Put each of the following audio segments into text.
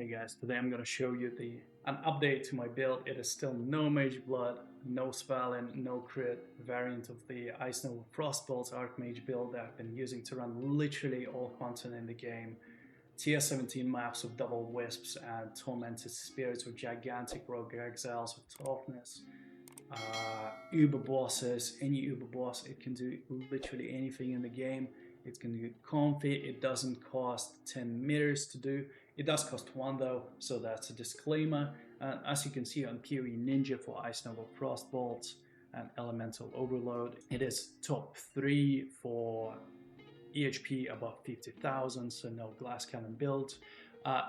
Hey guys, today I'm going to show you an update to my build. It is still no mageblood, no-svalinn, no crit variant of the ICE NOVA Archmage build that I've been using to run literally all content in the game. T17 maps with double wisps and tormented spirits with gigantic regexes with toughness. Uber bosses, any Uber boss, it can do literally anything in the game. It's going to be comfy. It doesn't cost 10 meters to do. It does cost 1 though, so that's a disclaimer. And as you can see on poe.ninja for ICE NOVA Frostbolts and Elemental Overload, it is top 3 for EHP above 50,000, so no glass cannon builds.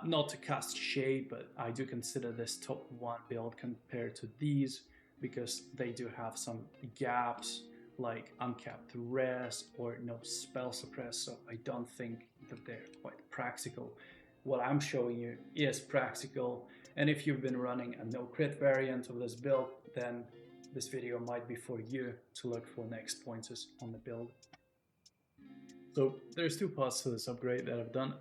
Not to cast shade, but I do consider this top 1 build compared to these because they do have some gaps like uncapped res or no spell suppress, so I don't think that they're quite practical. What I'm showing you is practical, and if you've been running a no crit variant of this build, then this video might be for you to look for next pointers on the build. So there's 2 parts to this upgrade that I've done.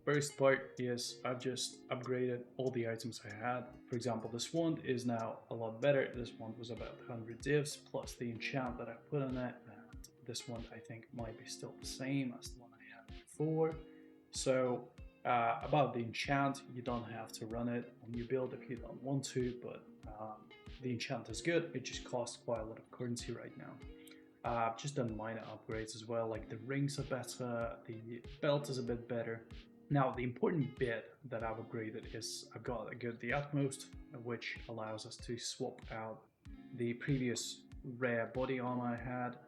First part is I've just upgraded all the items I had. For example, this wand is now a lot better. This wand was about 100 divs plus the enchant that I put on it. And this wand I think might be still the same as the one I had before. So about the enchant, you don't have to run it on your build if you don't want to, but the enchant is good. It just costs quite a lot of currency right now. I've just done minor upgrades as well, like the rings are better, the belt is a bit better. Now the important bit that I've upgraded is I've got the utmost, which allows us to swap out the previous rare body armor I had,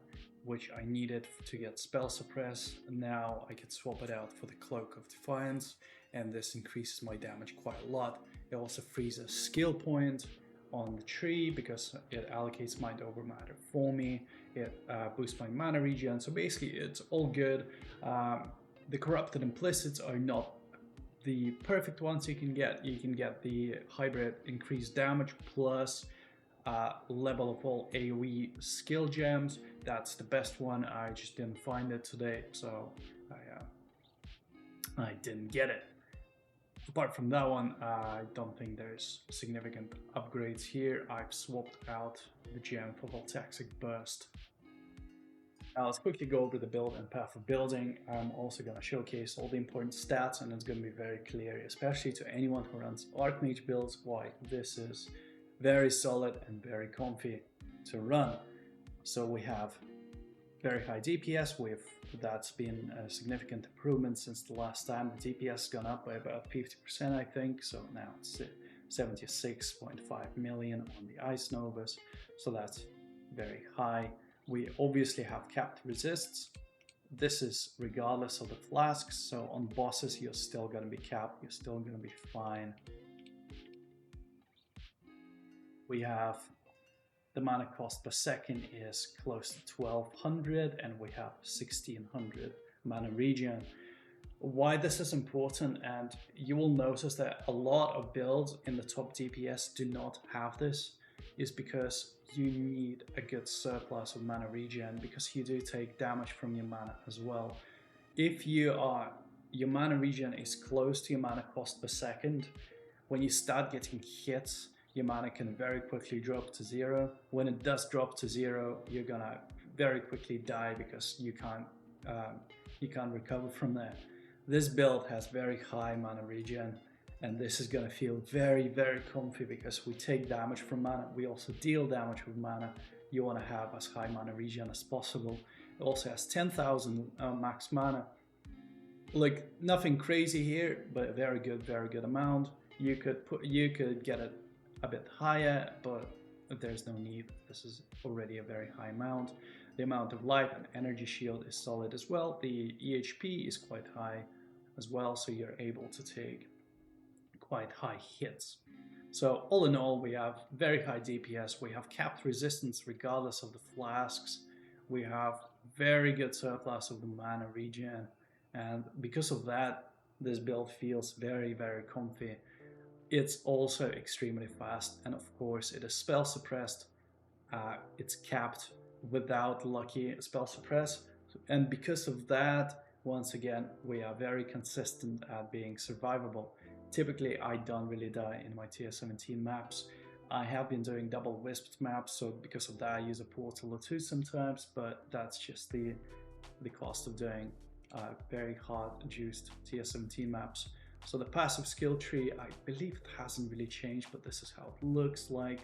which I needed to get spell suppress. Now I can swap it out for the Cloak of Defiance, and this increases my damage quite a lot. It also frees a skill point on the tree because it allocates mind over matter for me. It boosts my mana regen, so basically it's all good. The corrupted implicits are not the perfect ones you can get. You can get the hybrid increased damage plus level of all AoE skill gems. That's the best one. I just didn't find it today, so I didn't get it. Apart from that one, I don't think there's significant upgrades here. I've swapped out the gem for Voltaxic Burst. Now let's quickly go over the build and path of building. I'm also going to showcase all the important stats, and it's going to be very clear, especially to anyone who runs Archmage builds, why this is very solid and very comfy to run. So we have very high DPS, that's been a significant improvement since the last time. The DPS has gone up by about 50%, I think, so now it's 76.5 million on the ICE Novas, so that's very high. We obviously have capped resists. This is regardless of the flasks, so on bosses you're still going to be capped, you're still going to be fine. We have the mana cost per second is close to 1200, and we have 1600 mana regen. Why this is important, and you will notice that a lot of builds in the top DPS do not have this, is because you need a good surplus of mana regen, because you do take damage from your mana as well. If your mana regen is close to your mana cost per second, when you start getting hits, your mana can very quickly drop to 0. When it does drop to 0, you're gonna very quickly die because you can't recover from that. This build has very high mana regen, and this is gonna feel very, very comfy because we take damage from mana, we also deal damage with mana. You wanna have as high mana regen as possible. It also has 10,000 max mana. Like, nothing crazy here, but a very good amount. You could get it a bit higher, but there's no need. This is already a very high amount. The amount of life and energy shield is solid as well. The EHP is quite high as well, so you're able to take quite high hits. So all in all, we have very high DPS, we have capped resistance regardless of the flasks, we have very good surplus of the mana regen, and because of that, this build feels very, very comfy. It's also extremely fast, and of course it is spell suppressed. It's capped without lucky spell suppress, and because of that, once again, we are very consistent at being survivable. typically I don't really die in my tier 17 maps. I have been doing double WISPS maps, so because of that I use a portal or two sometimes, but that's just the cost of doing very hard juiced tier 17 maps. So the passive skill tree, I believe it hasn't really changed, but this is how it looks like.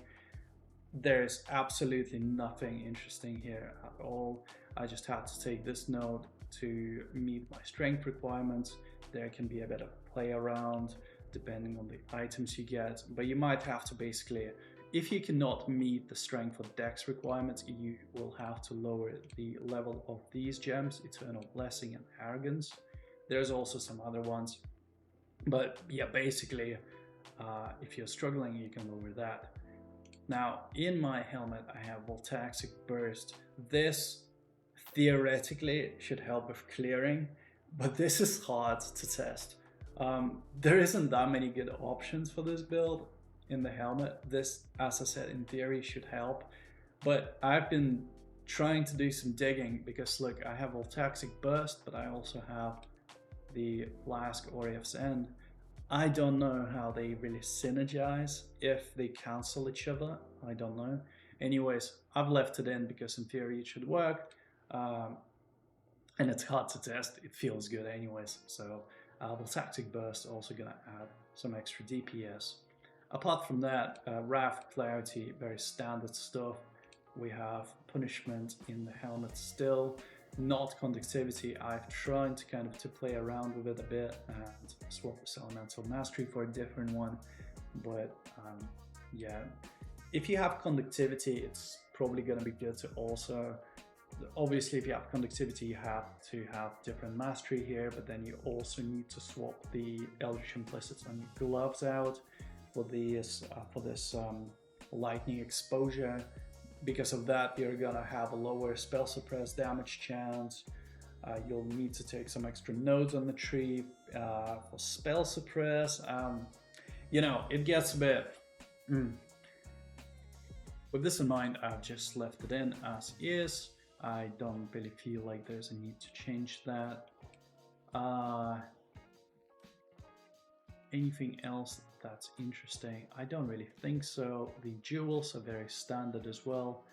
There's absolutely nothing interesting here at all. I just had to take this node to meet my strength requirements. There can be a bit of play around depending on the items you get, but you might have to basically, if you cannot meet the strength or dex requirements, you will have to lower the level of these gems, Eternal Blessing and Arrogance. There's also some other ones, but yeah, basically if you're struggling, you can lower that. Now in my helmet I have Voltaxic Burst. This theoretically should help with clearing, but this is hard to test. There isn't that many good options for this build in the helmet. This, as I said, in theory should help, but I've been trying to do some digging because look, I have Voltaxic Burst, but I also have the Flask Orief's End. I don't know how they really synergize, if they cancel each other, I don't know. Anyways, I've left it in because in theory it should work, and it's hard to test, it feels good anyways, so Voltaxic Burst also gonna add some extra DPS. Apart from that, Wrath, Clarity, very standard stuff. We have Punishment in the helmet still, not Conductivity. I've tried to kind of play around with it a bit and swap this Elemental Mastery for a different one, but yeah, if you have Conductivity, it's probably gonna be good to also, obviously if you have Conductivity you have to have different mastery here, but then you also need to swap the Eldritch Implicits on your gloves out for this lightning exposure. Because of that you're gonna have a lower spell suppress damage chance. You'll need to take some extra nodes on the tree for spell suppress. You know, it gets a bit With this in mind, I've just left it in as is. I don't really feel like there's a need to change that. Anything else that's interesting? I don't really think so. The jewels are very standard as well.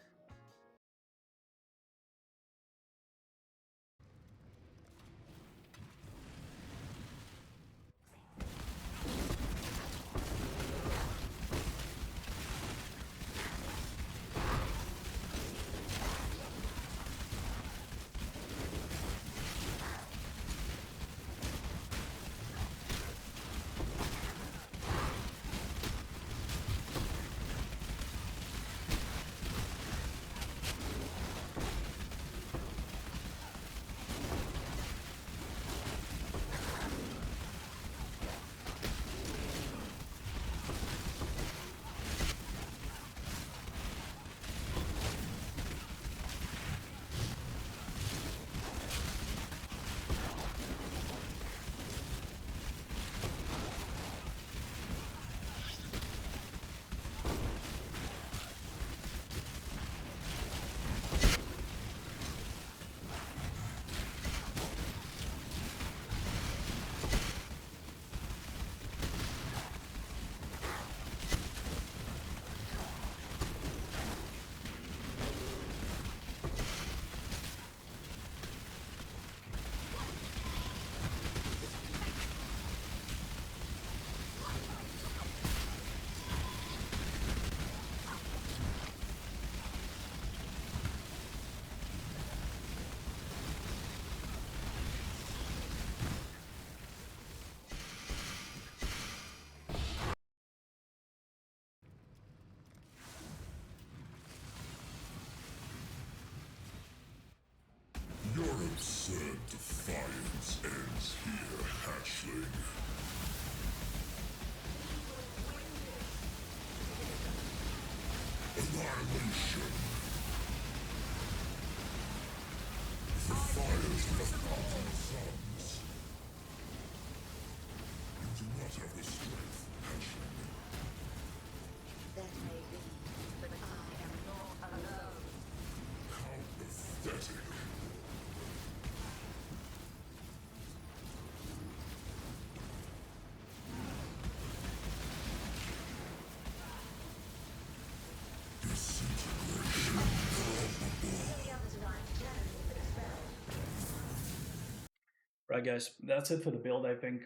Right, guys, that's it for the build, I think.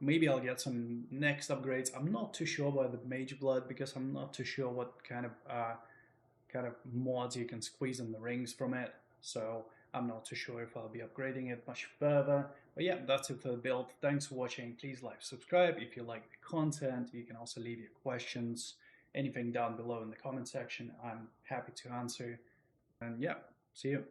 Maybe I'll get some next upgrades. I'm not too sure about the Mage Blood because I'm not too sure what kind of mods you can squeeze in the rings from it. So I'm not too sure if I'll be upgrading it much further. But yeah, that's it for the build. Thanks for watching. Please like, subscribe if you like the content. You can also leave your questions, anything down below in the comment section. I'm happy to answer. And yeah, see you.